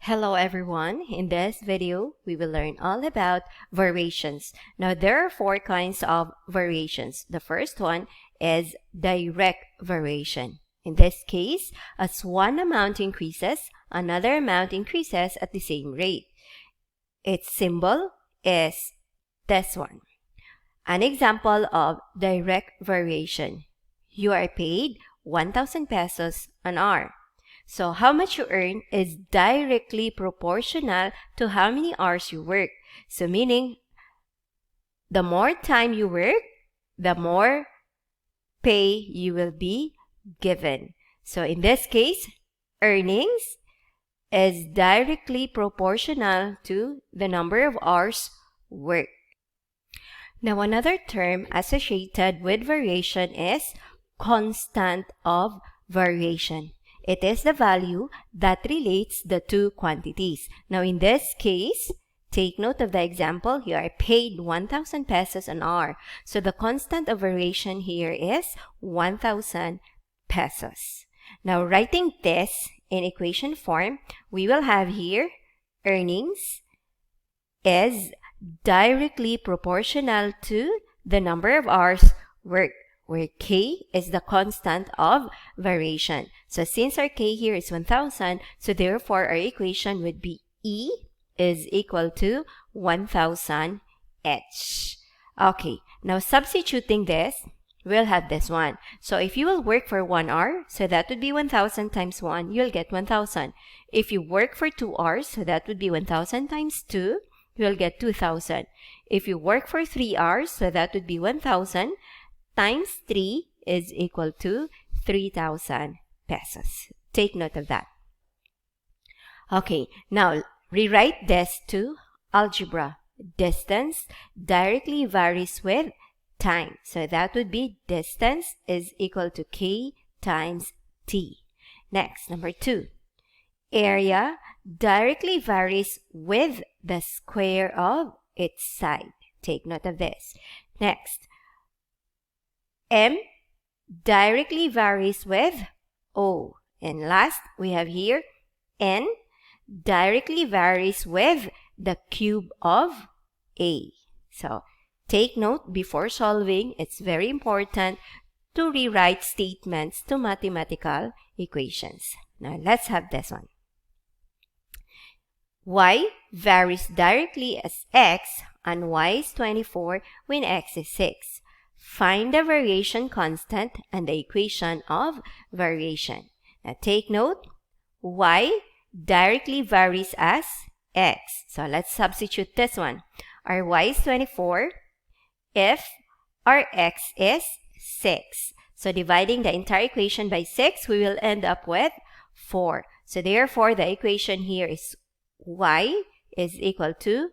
Hello everyone, in this video we will learn all about variations. Now there are four kinds of variations. The first one is direct variation. In this case, as one amount increases, another amount increases at the same rate. Its symbol is this one. An example of direct variation. You are paid 1,000 pesos an hour. So how much you earn is directly proportional to how many hours you work. So meaning, the more time you work, the more pay you will be given. So in this case, earnings is directly proportional to the number of hours worked. Now another term associated with variation is constant of variation. It is the value that relates the two quantities. Now in this case, take note of the example. You are paid 1,000 pesos an hour. So the constant of variation here is 1,000 pesos. Now writing this in equation form, we will have here earnings is directly proportional to the number of hours worked, where K is the constant of variation. So since our K here is 1,000, so therefore our equation would be E is equal to 1,000 H. Okay, now substituting this, we'll have this one. So if you will work for 1 hour, so that would be 1,000 times 1, you'll get 1,000. If you work for 2 hours, so that would be 1,000 times 2, you'll get 2,000. If you work for 3 hours, so that would be 1,000 times 3 is equal to 3,000 pesos. Take note of that. Okay, now rewrite this to algebra. Distance directly varies with time. So that would be distance is equal to K times T. Next, number 2. Area directly varies with the square of its side. Take note of this. Next, M directly varies with O. And last, we have here N directly varies with the cube of A. So take note before solving, it's very important to rewrite statements to mathematical equations. Now let's have this one. Y varies directly as X and Y is 24 when X is 6. Find the variation constant and the equation of variation. Now take note, Y directly varies as X. So let's substitute this one. Our Y is 24 if our X is 6. So dividing the entire equation by 6, we will end up with 4. So therefore, the equation here is Y is equal to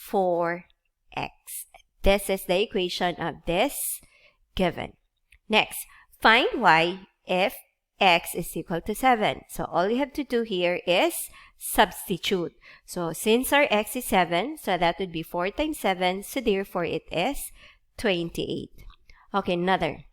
4X. This is the equation of this given. Next, find Y if X is equal to 7. So all you have to do here is substitute. So since our X is 7, so that would be 4 times 7. So therefore, it is 28. Okay, another.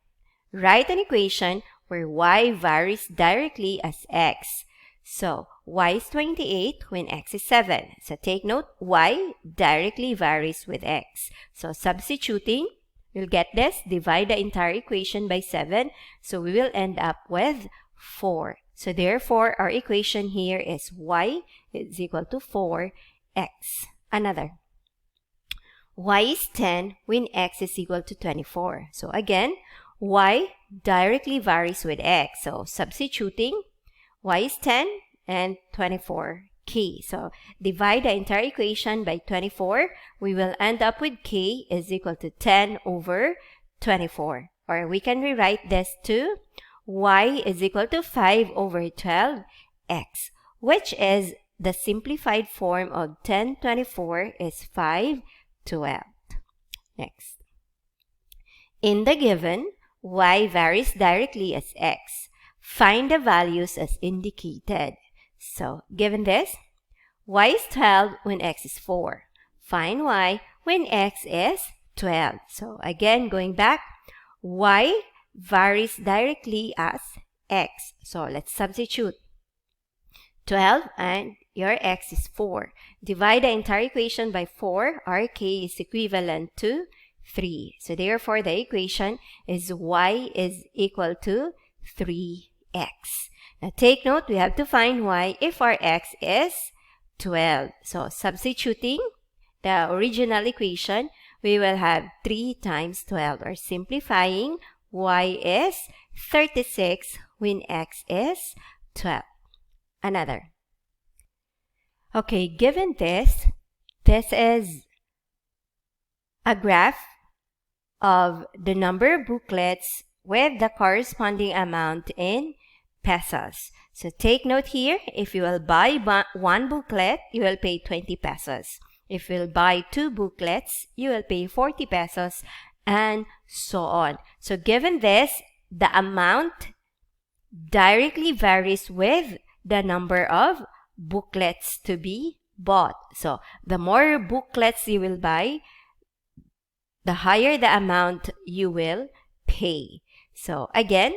Write an equation where Y varies directly as X. So Y is 28 when X is 7. So take note, Y directly varies with X. So substituting, we'll get this, divide the entire equation by 7. So we will end up with 4. So therefore, our equation here is Y is equal to 4X. Another. Y is 10 when X is equal to 24. So again, Y directly varies with X. So substituting, Y is 10 and 24 K. So divide the entire equation by 24. We will end up with K is equal to 10 over 24. Or we can rewrite this to Y is equal to 5 over 12X, which is the simplified form of 10 24 is 5 12. Next. In the given, Y varies directly as X. Find the values as indicated. So, given this, Y is 12 when X is 4. Find Y when X is 12. So, again, going back, Y varies directly as X. So, let's substitute. 12 and your x is 4. Divide the entire equation by 4. Our k is equivalent to 3. So therefore, the equation is y is equal to 3x. Now take note, we have to find y if our x is 12. So substituting the original equation, we will have 3 times 12, or simplifying, y is 36 when x is 12. Another. Okay, given this is a graph of the number of booklets with the corresponding amount in pesos. So take note here, if you will buy one booklet, you will pay 20 pesos. If you will buy 2 booklets, you will pay 40 pesos, and so on. So given this, the amount directly varies with the number of booklets to be bought. So the more booklets you will buy, the higher the amount you will pay. So again,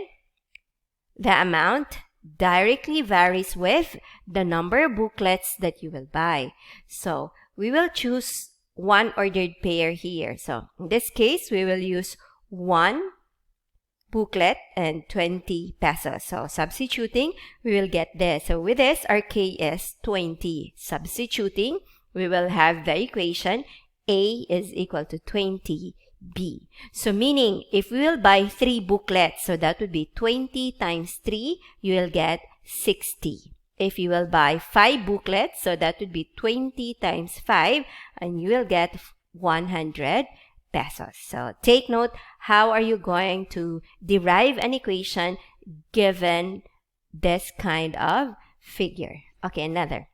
the amount directly varies with the number of booklets that you will buy. So we will choose one ordered pair here. So in this case, we will use 1 booklet and 20 pesos. So substituting, we will get this. So with this, our k is 20. Substituting, we will have the equation a is equal to 20b. So meaning, if we will buy 3 booklets, so that would be 20 times 3, you will get 60. If you will buy 5 booklets, so that would be 20 times 5, and you will get 100 pesos. So take note, how are you going to derive an equation given this kind of figure? Okay, another.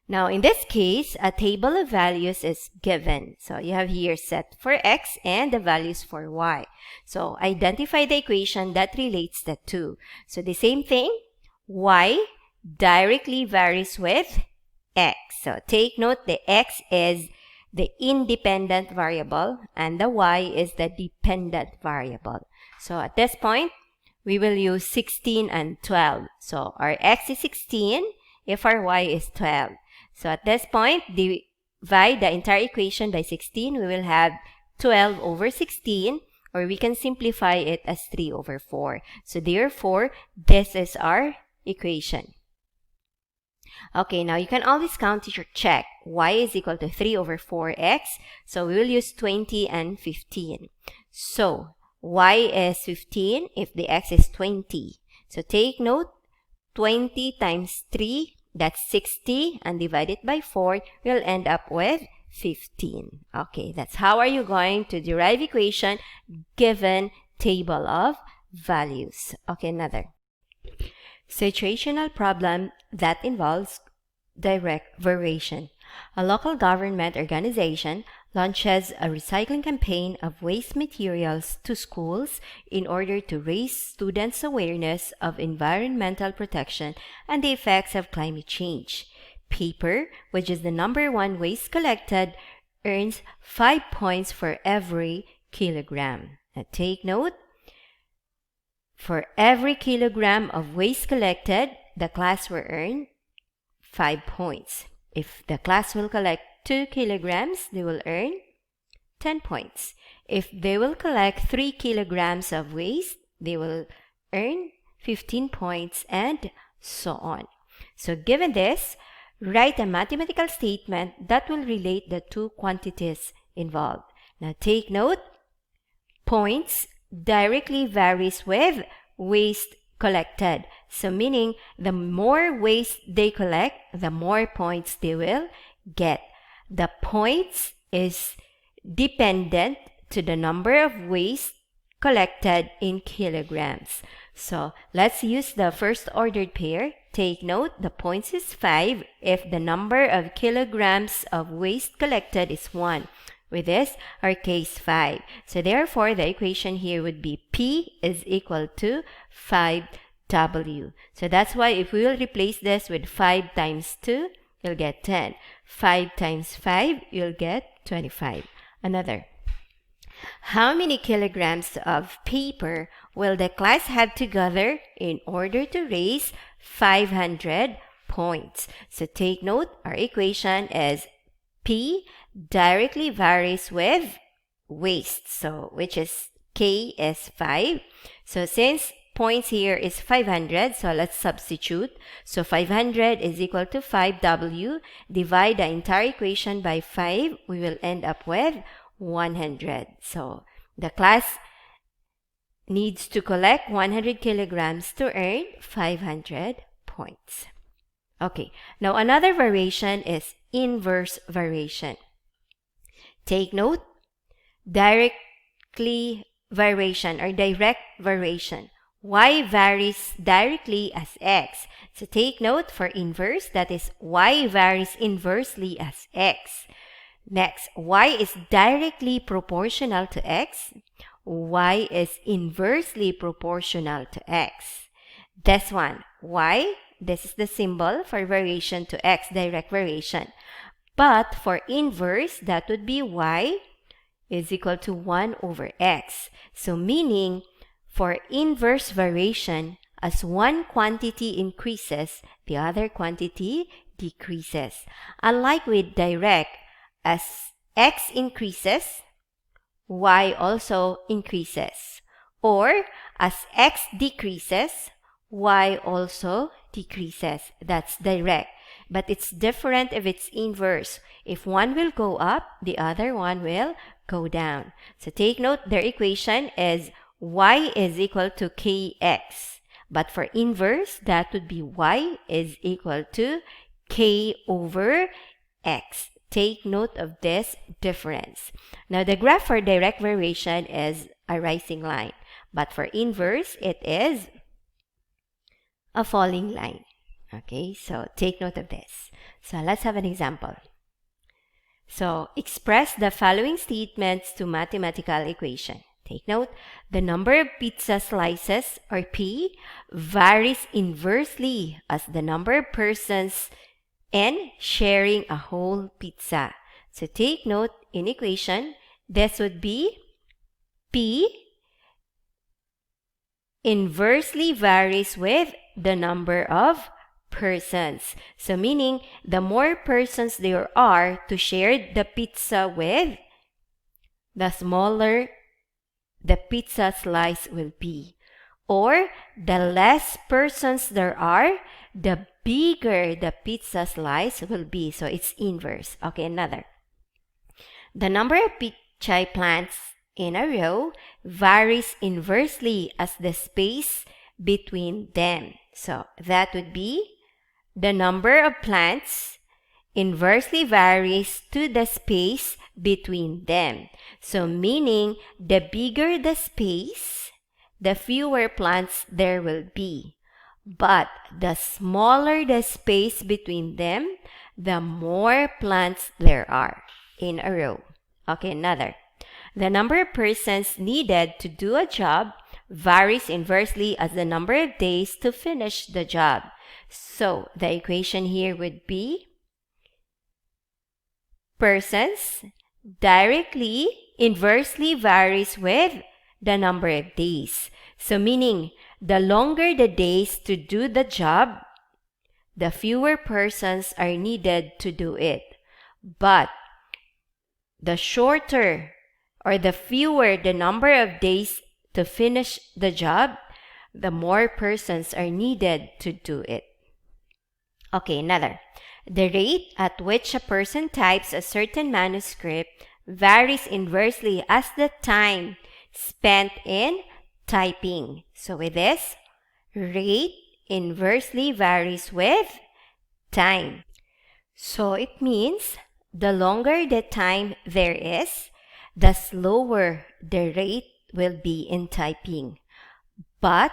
Now, in this case, a table of values is given. So you have here set for x and the values for y. So identify the equation that relates the two. So the same thing, y directly varies with x. So take note, the x is the independent variable and the y is the dependent variable. So at this point, we will use 16 and 12. So our x is 16 if our y is 12. So at this point, divide the entire equation by 16. We will have 12 over 16, or we can simplify it as 3 over 4. So therefore, this is our equation. Okay, now you can always count or check. Y is equal to 3 over 4x. So we will use 20 and 15. So y is 15 if the x is 20. So take note, 20 times 3, that's 60, and divide it by 4, we'll end up with 15. Okay, that's how are you going to derive equation given table of values. Okay, another. Situational problem that involves direct variation. A local government organization launches a recycling campaign of waste materials to schools in order to raise students' awareness of environmental protection and the effects of climate change. Paper, which is the #1 waste collected, earns 5 points for every kilogram. Now take note, for every kilogram of waste collected, the class will earn 5 points. If the class will collect 2 kilograms, they will earn 10 points. If they will collect 3 kilograms of waste, they will earn 15 points, and so on. So given this, write a mathematical statement that will relate the two quantities involved. Now take note, points directly varies with waste collected. So meaning, the more waste they collect, the more points they will get. The points is dependent to the number of waste collected in kilograms. So let's use the first ordered pair. Take note, the points is 5 if the number of kilograms of waste collected is 1. With this, our k is 5. So therefore, the equation here would be P is equal to 5W. So that's why if we will replace this with 5 times 2, you'll get 10. 5 times 5, you'll get 25. Another. How many kilograms of paper will the class have to gather in order to raise 500 points. So take note, our equation is P directly varies with waste, so which is K is 5. So since points here is 500, so let's substitute. So 500 is equal to 5W. Divide the entire equation by 5. We will end up with 100. So the class needs to collect 100 kilograms to earn 500 points. Okay, now another variation is inverse variation. Take note, directly variation or direct variation. Y varies directly as X. So take note for inverse, that is Y varies inversely as X. Next, Y is directly proportional to X. Y is inversely proportional to X. This one, Y, this is the symbol for variation to X, direct variation. But for inverse, that would be Y is equal to 1 over X. So meaning, for inverse variation, as one quantity increases, the other quantity decreases. Unlike with direct, as X increases, Y also increases. Or as X decreases, Y also decreases. That's direct. But it's different if it's inverse. If one will go up, the other one will go down. So take note, their equation is Y is equal to Kx. But for inverse, that would be Y is equal to K over X. Take note of this difference. Now, the graph for direct variation is a rising line. But for inverse, it is a falling line. Okay, so take note of this. So let's have an example. So express the following statements to mathematical equation. Take note, the number of pizza slices, or P, varies inversely as the number of persons N sharing a whole pizza. So take note, in equation, this would be P inversely varies with the number of persons. So meaning, the more persons there are to share the pizza with, the smaller the pizza slice will be. Or, the less persons there are, the bigger the pizza slice will be. So it's inverse. Okay, another. The number of pichay plants in a row varies inversely as the space between them. So that would be the number of plants inversely varies to the space between them. So meaning, the bigger the space, the fewer plants there will be. But the smaller the space between them, the more plants there are in a row. Okay, another. The number of persons needed to do a job varies inversely as the number of days to finish the job. So the equation here would be persons directly inversely varies with the number of days. So meaning, the longer the days to do the job, the fewer persons are needed to do it. But the shorter or the fewer the number of days to finish the job, the more persons are needed to do it. Okay, another. The rate at which a person types a certain manuscript varies inversely as the time spent in typing. So with this, rate inversely varies with time. So it means the longer the time there is, the slower the rate will be in typing. But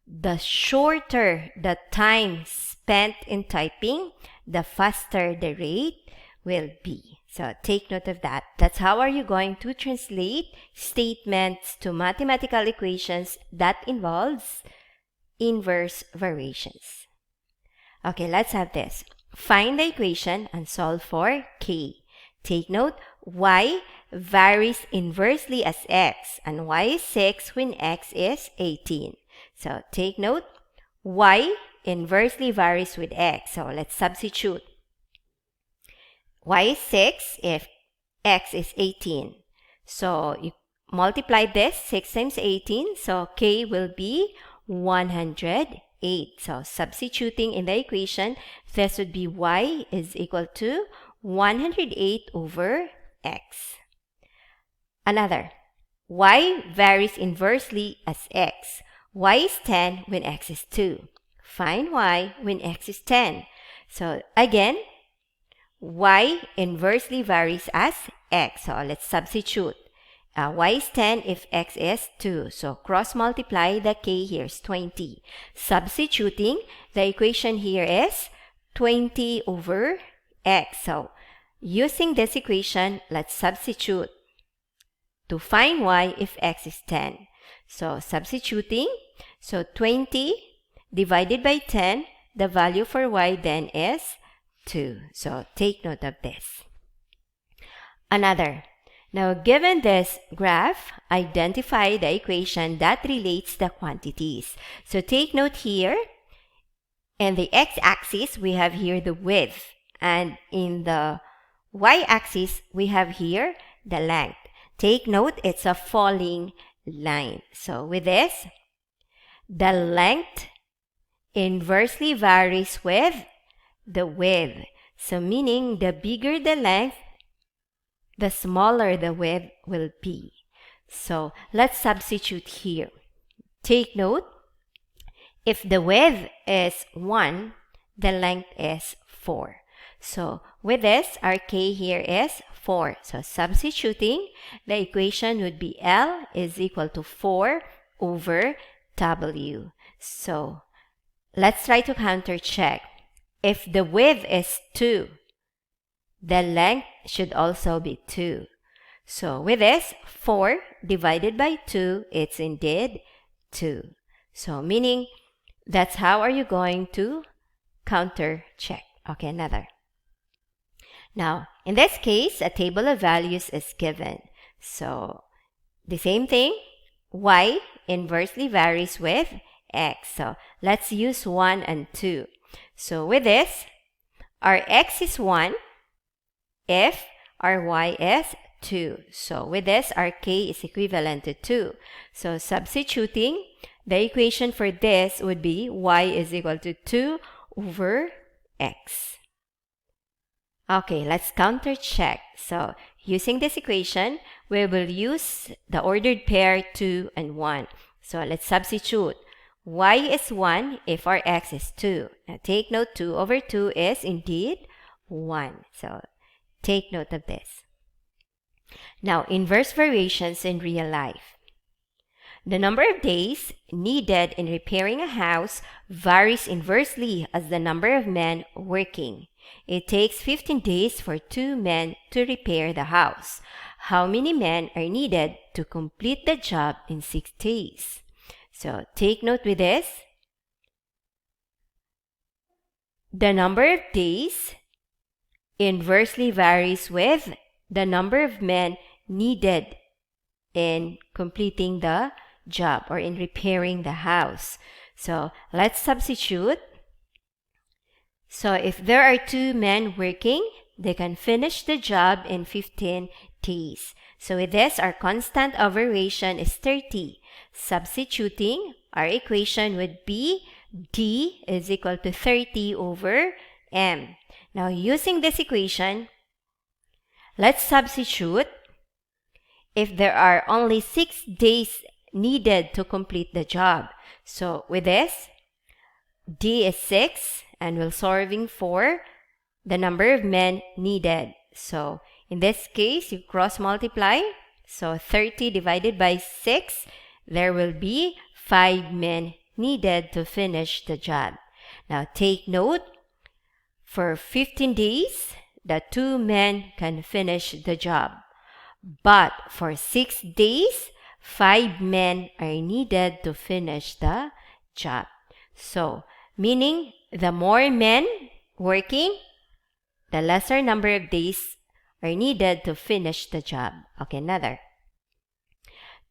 the shorter the time spent in typing, the faster the rate will be. So take note of that. That's how are you going to translate statements to mathematical equations that involves inverse variations. Okay, let's have this. Find the equation and solve for K. Take note, Y varies inversely as X, and Y is 6 when X is 18. So take note, Y inversely varies with x. So let's substitute. Y is 6 if x is 18. So you multiply this, 6 times 18, so k will be 108. So substituting in the equation, this would be y is equal to 108 over x. Another, y varies inversely as x. Y is 10 when x is 2. Find y when x is 10. So again, y inversely varies as x. So let's substitute. Y is 10 if x is 2. So cross multiply the k here is 20. Substituting, the equation here is 20 over x. So using this equation, let's substitute to find y if x is 10. So substituting, so 20 divided by 10, the value for y then is 2. So take note of this. Another. Now, given this graph, identify the equation that relates the quantities. So take note here, in the x-axis, we have here the width. And in the y-axis, we have here the length. Take note, it's a falling line. So with this, the length inversely varies with the width. So meaning, the bigger the length, the smaller the width will be. So let's substitute here. Take note, if the width is 1, the length is 4. So with this, our k here is 4. So substituting, the equation would be L is equal to 4 over W. So let's try to counter check. If the width is 2, the length should also be 2. So with this, 4 divided by 2, it's indeed 2. So meaning, that's how are you going to counter check. Okay, another. Now, in this case, a table of values is given. So the same thing, y inversely varies with x. So let's use 1 and 2. So with this, our x is 1 if our y is 2. So with this, our k is equivalent to 2. So substituting, the equation for this would be y is equal to 2 over x. Okay, let's counter check. So using this equation, we will use the ordered pair 2 and 1. So let's substitute. Y is 1 if our x is 2. Now take note, 2 over 2 is indeed 1. So take note of this. Now, inverse variations in real life. The number of days needed in repairing a house varies inversely as the number of men working. It takes 15 days for 2 men to repair the house. How many men are needed to complete the job in 6 days? So take note with this. The number of days inversely varies with the number of men needed in completing the job or in repairing the house. So let's substitute. So if there are 2 men working, they can finish the job in 15 days. So with this, our constant of variation is 30. Substituting, our equation would be D is equal to 30 over M. Now, using this equation, let's substitute. If there are only 6 days needed to complete the job. So with this, D is 6 and we're solving for the number of men needed. So in this case, you cross multiply. So 30 divided by 6, there will be 5 men needed to finish the job. Now take note, for 15 days, the 2 men can finish the job. But for 6 days, 5 men are needed to finish the job. So, meaning the more men working, the lesser number of days are needed to finish the job. Okay, another.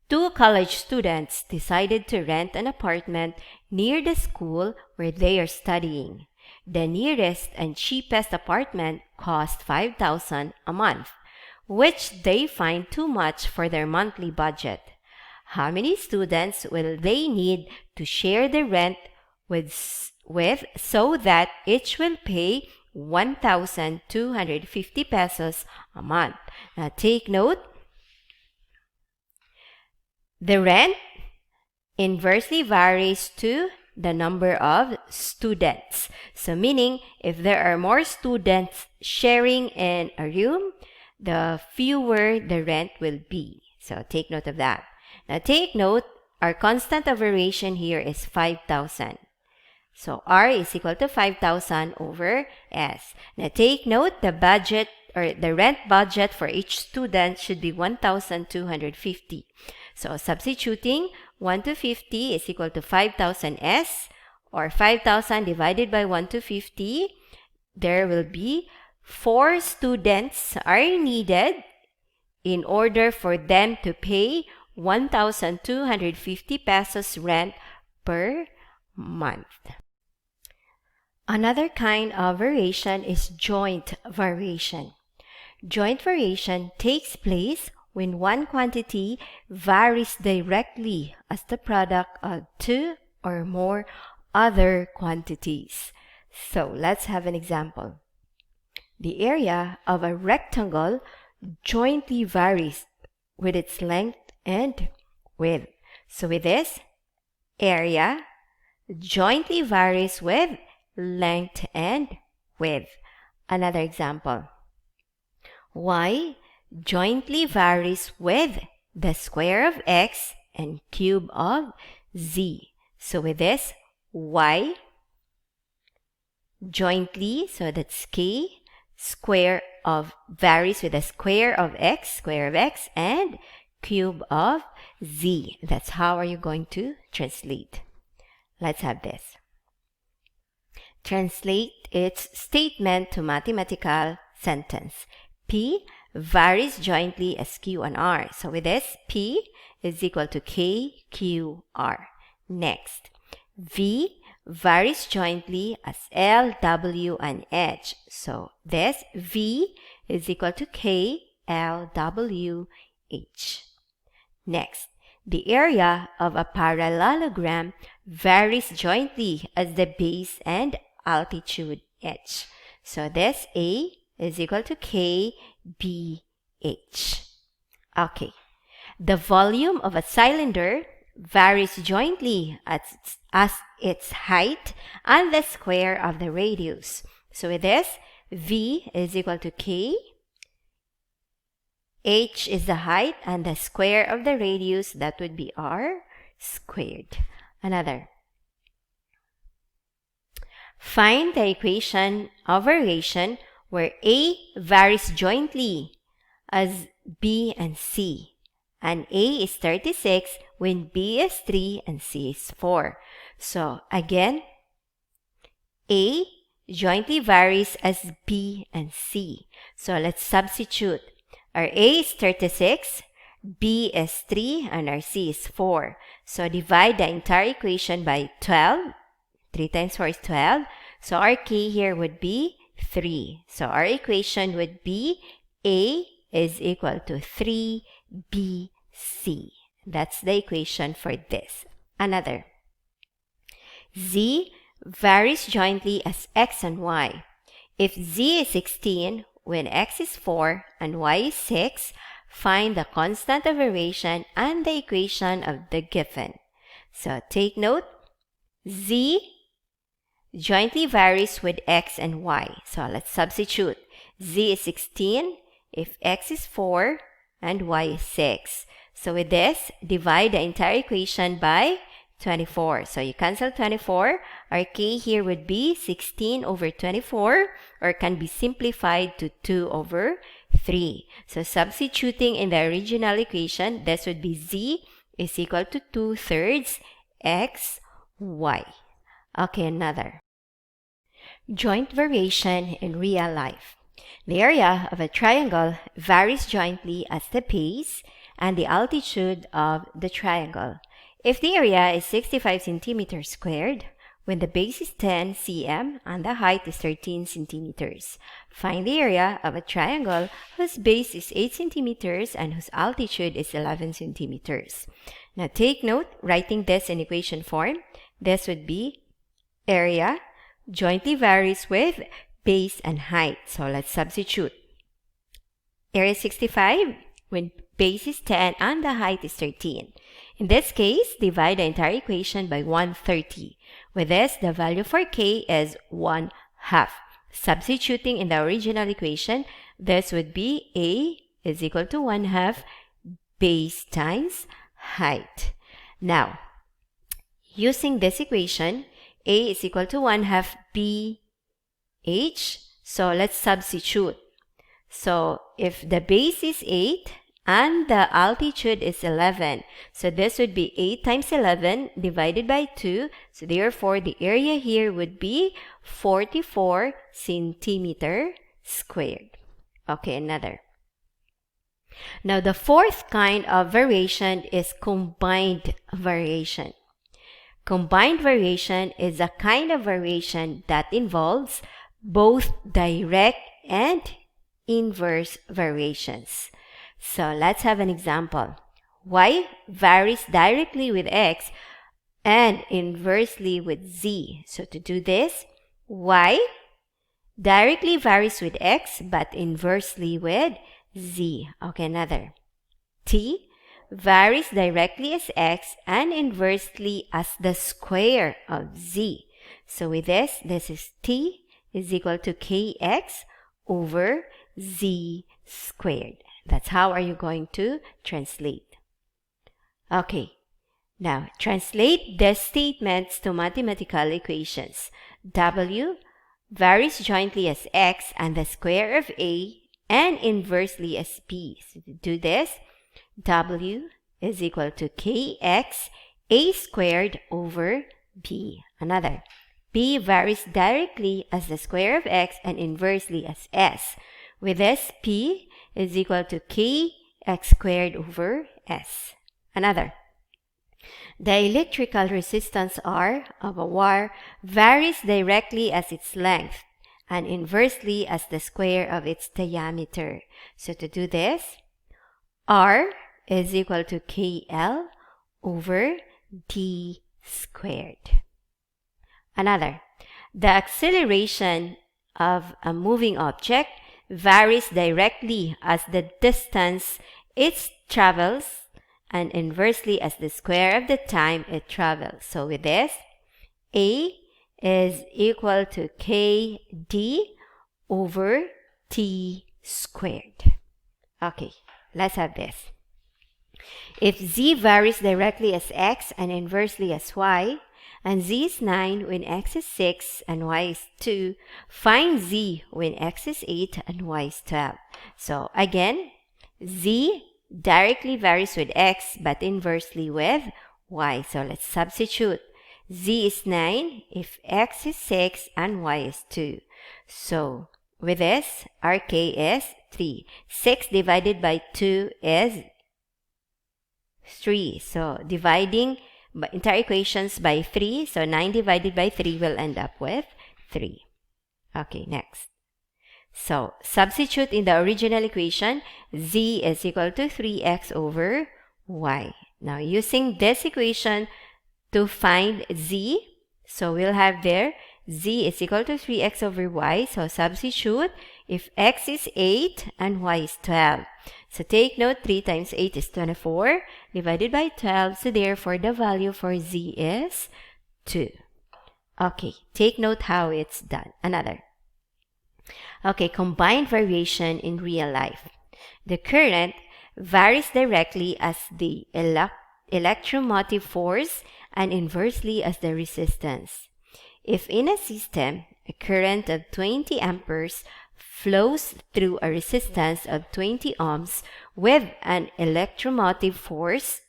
Two college students decided to rent an apartment near the school where they are studying. The nearest and cheapest apartment cost $5,000 a month, which they find too much for their monthly budget. How many students will they need to share the rent with so that each will pay 1,250 pesos a month? Now take note, the rent inversely varies to the number of students. So meaning, if there are more students sharing in a room, the fewer the rent will be. So take note of that. Now take note, our constant of variation here is 5,000. So R is equal to 5,000 over S. Now take note, the budget or the rent budget for each student should be 1,250. So substituting 1 to 50 is equal to 5,000 S, or 5,000 divided by 1 to 50. There will be 4 students are needed in order for them to pay 1,250 pesos rent per month. Another kind of variation is joint variation. Joint variation takes place when one quantity varies directly as the product of two or more other quantities. So let's have an example. The area of a rectangle jointly varies with its length and width. So with this, area jointly varies with length and width. Another example. Y jointly varies with the square of x and cube of z. So with this, y jointly, so that's k, square of varies with the square of x, and cube of z. That's how are you going to translate. Let's have this. Translate its statement to mathematical sentence. P varies jointly as Q and R. So with this, P is equal to K, Q, R. Next, V varies jointly as L, W, and H. So this V is equal to K, L, W, H. Next, the area of a parallelogram varies jointly as the base and altitude H. So this A is equal to K, B, H. Okay. The volume of a cylinder varies jointly as its height and the square of the radius. So with this, V is equal to K, H is the height, and the square of the radius, that would be R squared. Another. Find the equation of variation where A varies jointly as B and C, and A is 36 when B is 3 and C is 4. So again, A jointly varies as B and C. So let's substitute. Our A is 36, B is 3, and our C is 4. So divide the entire equation by 12. 3 times 4 is 12. So our K here would be 3. So our equation would be A is equal to 3BC. That's the equation for this. Another. Z varies jointly as X and Y. If Z is 16, when X is 4 and Y is 6, find the constant of variation and the equation of the given. So take note, Z jointly varies with X and Y. So let's substitute. Z is 16 if X is 4 and Y is 6. So with this, divide the entire equation by 24. So you cancel 24. Our K here would be 16 over 24, or can be simplified to 2 over 3. So substituting in the original equation, this would be Z is equal to 2/3 X, Y. Okay, another. Joint variation in real life. The area of a triangle varies jointly as the base and the altitude of the triangle. If the area is 65 centimeters squared, when the base is 10 cm and the height is 13 centimeters, find the area of a triangle whose base is 8 centimeters and whose altitude is 11 centimeters. Now take note, writing this in equation form, this would be area jointly varies with base and height. So let's substitute. Area 65 when base is 10 and the height is 13. In this case, divide the entire equation by 130. With this, the value for k is 1/2. Substituting in the original equation, this would be a is equal to 1/2 base times height. Now, using this equation, a is equal to 1/2 bh. So let's substitute. So if the base is 8 and the altitude is 11, so this would be 8 times 11 divided by 2. So therefore, the area here would be 44 centimeter squared. Okay, another. Now, the fourth kind of variation is combined variation. Combined variation is a kind of variation that involves both direct and inverse variations. So let's have an example. Y varies directly with x and inversely with z. So to do this, y directly varies with x but inversely with z. Okay, another. T varies directly as x and inversely as the square of z. So with this is t is equal to kx over z squared. That's how are you going to translate. Okay, now translate these statements to mathematical equations. W varies jointly as x and the square of a and inversely as b. So to do this, w is equal to kx a squared over b. Another. B varies directly as the square of x and inversely as s. With this, P is equal to kx squared over s. Another. The electrical resistance R of a wire varies directly as its length and inversely as the square of its diameter. So to do this, R is equal to KL over D squared. Another. The acceleration of a moving object varies directly as the distance it travels and inversely as the square of the time it travels. So with this, A is equal to KD over T squared. Okay, let's have this. If Z varies directly as X and inversely as Y, and Z is 9 when X is 6 and Y is 2, find Z when X is 8 and Y is 12. So again, Z directly varies with X but inversely with Y. So let's substitute. Z is 9 if X is 6 and Y is 2. So with this, our K is 3. 6 divided by 2 is 3. So dividing entire equations by 3. So 9 divided by 3 will end up with 3. Okay, next. So substitute in the original equation, Z is equal to 3x over Y. Now using this equation to find Z, so we'll have there Z is equal to 3x over Y. So substitute if X is 8 and Y is 12. So take note, 3 times 8 is 24 divided by 12. So therefore, the value for Z is 2. Okay, take note how it's done. Another. Okay, combined variation in real life. The current varies directly as the electromotive force and inversely as the resistance. If in a system, a current of 20 amperes flows through a resistance of 20 ohms with an electromotive force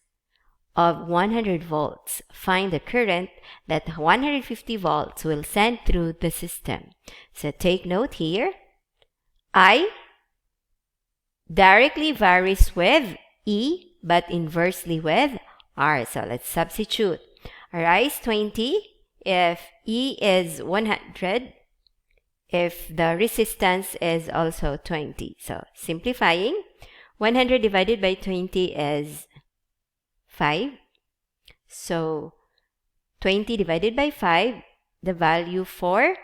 of 100 volts. Find the current that 150 volts will send through the system. So take note here, I directly varies with E but inversely with R. So let's substitute. R is 20 if E is 100, if the resistance is also 20. So simplifying, 100 divided by 20 is 5. So 20 divided by 5, the value for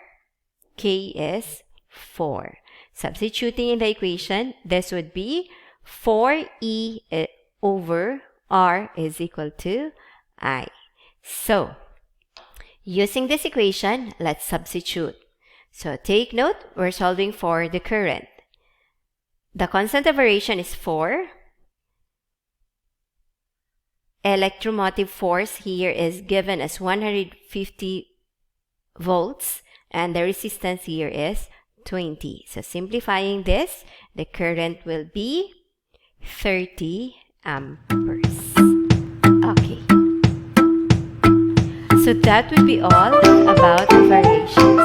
K is 4. Substituting in the equation, this would be 4E over R is equal to I. So, using this equation, let's substitute. So, take note, we're solving for the current. The constant of variation is 4. Electromotive force here is given as 150 volts, and the resistance here is 20. So, simplifying this, the current will be 30 amperes. Okay. So that would be all about variation.